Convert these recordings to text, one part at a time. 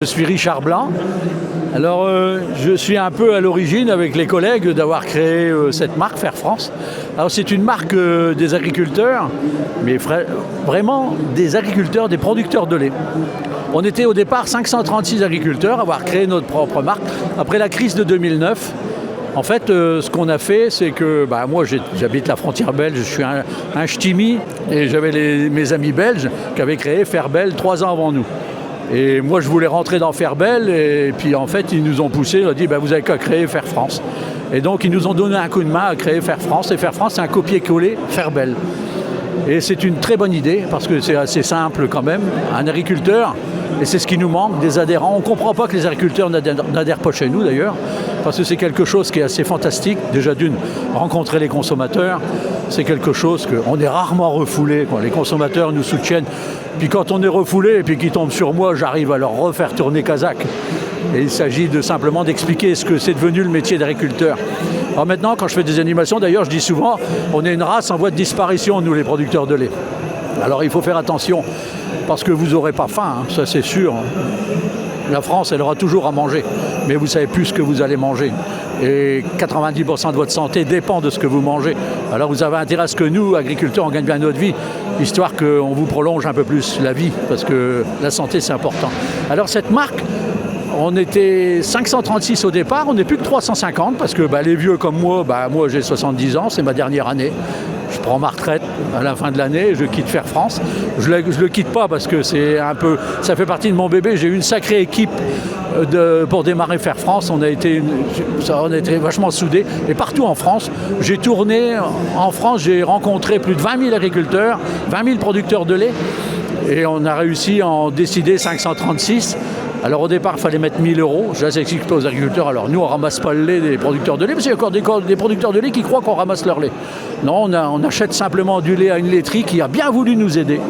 Je suis Richard Blanc. Alors, je suis un peu à l'origine avec les collègues d'avoir créé cette marque Faire France. Alors, c'est une marque des agriculteurs, mais vraiment des agriculteurs, des producteurs de lait. On était au départ 536 agriculteurs à avoir créé notre propre marque. Après la crise de 2009, en fait, ce qu'on a fait, c'est que moi, j'habite la frontière belge, je suis un ch'timi, et j'avais mes amis belges qui avaient créé Fairbel 3 ans avant nous. Et moi, je voulais rentrer dans Fairbel, et puis en fait, ils nous ont poussé, ils ont dit vous avez qu'à créer Faire France. Et donc, ils nous ont donné un coup de main à créer Faire France, et Faire France, c'est un copier-coller Fairbel. Et c'est une très bonne idée, parce que c'est assez simple quand même. Un agriculteur, et c'est ce qui nous manque, des adhérents. On ne comprend pas que les agriculteurs n'adhèrent pas chez nous d'ailleurs, parce que c'est quelque chose qui est assez fantastique. Déjà d'une, rencontrer les consommateurs, c'est quelque chose qu'on est rarement refoulé. Les consommateurs nous soutiennent. Puis quand on est refoulé et puis qu'ils tombent sur moi, j'arrive à leur refaire tourner Kazakh. Et il s'agit simplement d'expliquer ce que c'est devenu le métier d'agriculteur. Alors maintenant, quand je fais des animations, d'ailleurs, je dis souvent, on est une race en voie de disparition, nous les producteurs de lait. Alors il faut faire attention, parce que vous n'aurez pas faim, ça c'est sûr. La France, elle aura toujours à manger, mais vous ne savez plus ce que vous allez manger. Et 90% de votre santé dépend de ce que vous mangez. Alors vous avez intérêt à ce que nous, agriculteurs, on gagne bien notre vie, histoire qu'on vous prolonge un peu plus la vie, parce que la santé, c'est important. Alors cette marque, on était 536 au départ, on n'est plus que 350, parce que les vieux comme moi, moi j'ai 70 ans, c'est ma dernière année. Je prends ma retraite à la fin de l'année, je quitte Faire France. Je le quitte pas parce que ça fait partie de mon bébé. J'ai eu une sacrée équipe pour démarrer Faire France. On a été vachement soudés. Et partout en France, j'ai tourné. En France, j'ai rencontré plus de 20 000 agriculteurs, 20 000 producteurs de lait. Et on a réussi à en décider 536. Alors au départ, il fallait mettre 1 000 €. Je laisse expliquer aux agriculteurs. Alors nous, on ne ramasse pas le lait des producteurs de lait, parce qu'il y a encore des producteurs de lait qui croient qu'on ramasse leur lait. Non, on achète simplement du lait à une laiterie qui a bien voulu nous aider.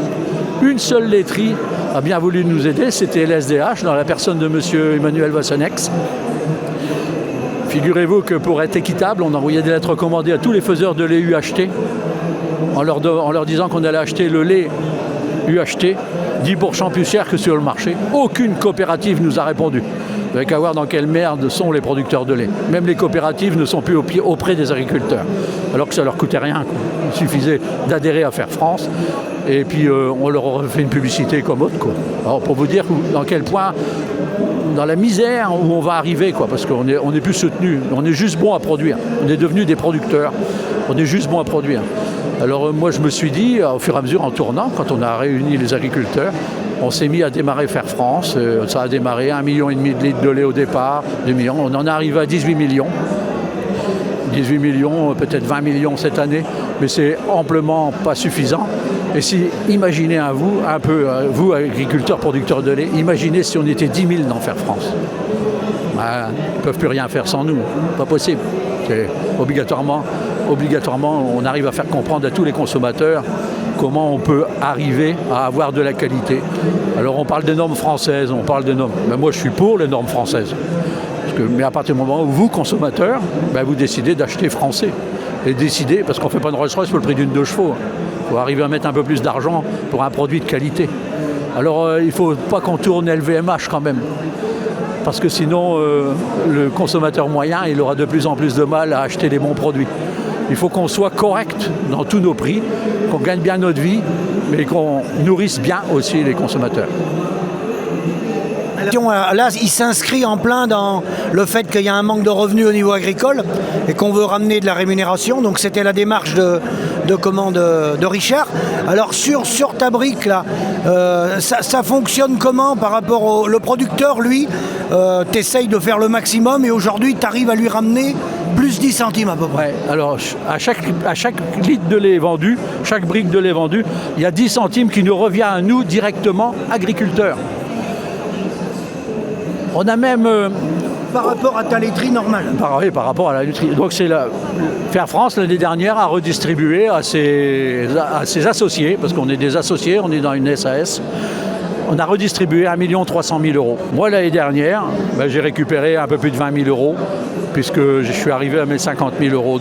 Une seule laiterie a bien voulu nous aider, c'était LSDH, dans la personne de M. Emmanuel Vassonex. Figurez-vous que pour être équitable, on envoyait des lettres recommandées à tous les faiseurs de lait UHT, en leur disant qu'on allait acheter le lait UHT 10% plus cher que sur le marché. Aucune coopérative nous a répondu. Vous n'avez qu'à voir dans quelle merde sont les producteurs de lait. Même les coopératives ne sont plus auprès des agriculteurs, alors que ça ne leur coûtait rien. Il suffisait d'adhérer à Faire France, et puis on leur aurait fait une publicité comme autre. Alors pour vous dire dans quel point, dans la misère où on va arriver, parce qu'on n'est plus soutenu, on est juste bon à produire. On est devenus des producteurs, on est juste bon à produire. Alors moi je me suis dit, au fur et à mesure en tournant, quand on a réuni les agriculteurs, on s'est mis à démarrer Faire France. Ça a démarré 1,5 million de litres de lait au départ, 2 millions. On en est arrivé à 18 millions. 18 millions, peut-être 20 millions cette année, mais c'est amplement pas suffisant. Et si, imaginez vous agriculteurs, producteurs de lait, imaginez si on était 10 000 dans Faire France. Ils ne peuvent plus rien faire sans nous, pas possible. C'est obligatoirement, on arrive à faire comprendre à tous les consommateurs comment on peut arriver à avoir de la qualité. Alors on parle des normes françaises, mais moi je suis pour les normes françaises. Mais à partir du moment où vous, consommateurs, vous décidez d'acheter français. Et décidez, parce qu'on ne fait pas une Rolls-Royce pour le prix d'une 2 chevaux. Il faut arriver à mettre un peu plus d'argent pour un produit de qualité. Alors il ne faut pas qu'on tourne LVMH quand même. Parce que sinon, le consommateur moyen, il aura de plus en plus de mal à acheter les bons produits. Il faut qu'on soit correct dans tous nos prix, qu'on gagne bien notre vie, mais qu'on nourrisse bien aussi les consommateurs. Là, il s'inscrit en plein dans le fait qu'il y a un manque de revenus au niveau agricole et qu'on veut ramener de la rémunération. Donc c'était la démarche de Richard. Alors sur ta brique, là, ça fonctionne comment par rapport le producteur, lui, t'essayes de faire le maximum et aujourd'hui, tu arrives à lui ramener plus 10 centimes à peu près. Ouais, alors à chaque litre de lait vendu, chaque brique de lait vendue, il y a 10 centimes qui nous revient à nous directement, agriculteurs. On a même... par rapport à ta laiterie normale. Par rapport à la laiterie. Donc Faire France, l'année dernière, a redistribué à ses associés, parce qu'on est des associés, on est dans une SAS. On a redistribué 1 300 000 €. Moi, l'année dernière, j'ai récupéré un peu plus de 20 000 €. puisque je suis arrivé à mes 50 000 euros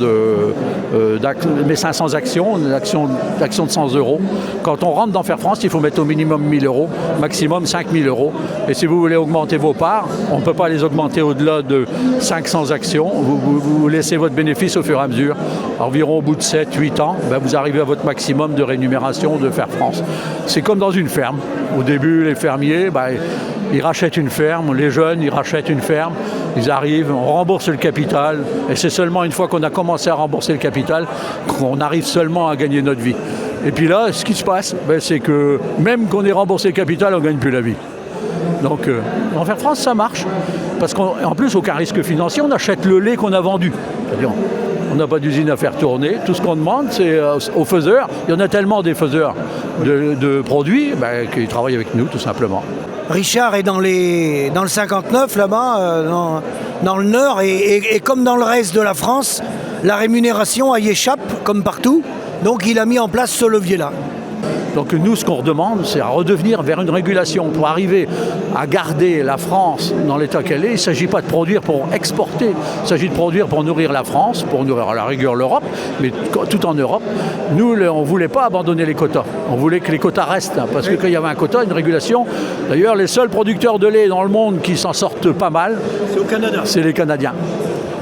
mes 500 actions, une action de 100 euros. Quand on rentre dans Fair France, il faut mettre au minimum 1 000 euros, maximum 5 000 euros. Et si vous voulez augmenter vos parts, on ne peut pas les augmenter au-delà de 500 actions. Vous laissez votre bénéfice au fur et à mesure. Environ au bout de 7-8 ans, vous arrivez à votre maximum de rémunération de Fair France. C'est comme dans une ferme. Au début, les fermiers, ils rachètent une ferme, les jeunes, ils rachètent une ferme, ils arrivent, on rembourse le capital, et c'est seulement une fois qu'on a commencé à rembourser le capital qu'on arrive seulement à gagner notre vie. Et puis là, ce qui se passe, c'est que même qu'on ait remboursé le capital, on ne gagne plus la vie. Donc, en Fair France, ça marche, parce qu'en plus, aucun risque financier, on achète le lait qu'on a vendu. C'est-à-dire, on n'a pas d'usine à faire tourner. Tout ce qu'on demande, c'est aux faiseurs. Il y en a tellement des faiseurs de produits qui travaillent avec nous, tout simplement. Richard est dans le 59, là-bas, dans le Nord, et comme dans le reste de la France, la rémunération y échappe, comme partout. Donc il a mis en place ce levier-là. Donc nous, ce qu'on redemande, c'est à redevenir vers une régulation pour arriver à garder la France dans l'état qu'elle est. Il ne s'agit pas de produire pour exporter, il s'agit de produire pour nourrir la France, pour nourrir à la rigueur l'Europe, mais tout en Europe. Nous, on ne voulait pas abandonner les quotas. On voulait que les quotas restent, parce que quand il y avait un quota, une régulation, d'ailleurs, les seuls producteurs de lait dans le monde qui s'en sortent pas mal, c'est au Canada. C'est les Canadiens.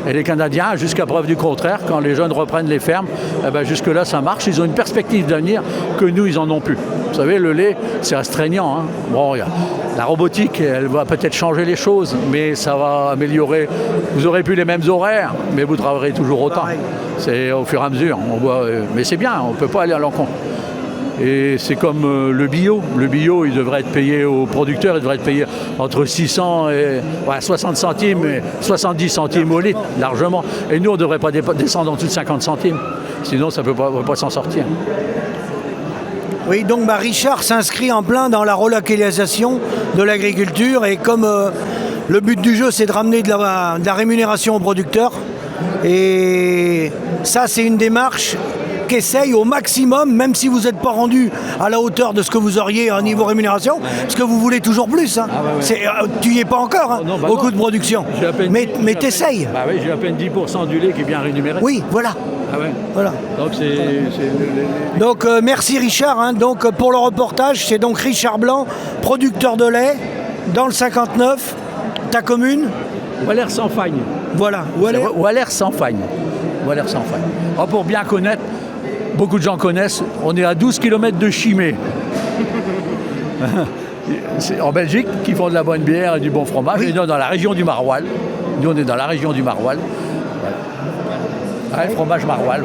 Et les Canadiens, jusqu'à preuve du contraire, quand les jeunes reprennent les fermes, jusque-là, ça marche. Ils ont une perspective d'avenir que nous, ils n'en ont plus. Vous savez, le lait, c'est restreignant. Bon, la robotique, elle va peut-être changer les choses, mais ça va améliorer. Vous aurez plus les mêmes horaires, mais vous travaillerez toujours autant. C'est au fur et à mesure. On voit, mais c'est bien, on ne peut pas aller à l'encontre. Et c'est comme le bio. Le bio, il devrait être payé aux producteurs, il devrait être payé entre 600 et 60 centimes et 70 centimes au litre, largement. Et nous, on ne devrait pas descendre en dessous de 50 centimes. Sinon, ça ne peut pas s'en sortir. Oui, donc Richard s'inscrit en plein dans la relocalisation de l'agriculture. Et comme le but du jeu, c'est de ramener de la rémunération aux producteurs. Et ça, c'est une démarche qu'essaye au maximum, même si vous n'êtes pas rendu à la hauteur de ce que vous auriez à niveau rémunération, parce que vous voulez toujours plus. Tu n'y es pas encore, beaucoup de production. Mais t'essayes. Oui, j'ai à peine 10% du lait qui est bien rémunéré. Oui, voilà. Voilà. Donc merci Richard. Donc pour le reportage, c'est donc Richard Blanc, producteur de lait dans le 59, ta commune Wallers-sans-Fagne. Voilà. Wallers-sans-Fagne. Wallers-sans-Fagne. Pour bien connaître, beaucoup de gens connaissent, on est à 12 km de Chimay. C'est en Belgique, qui font de la bonne bière et du bon fromage. Oui. Et nous, dans la région du Maroilles. Nous, on est dans la région du Maroilles. Voilà. Fromage Maroilles.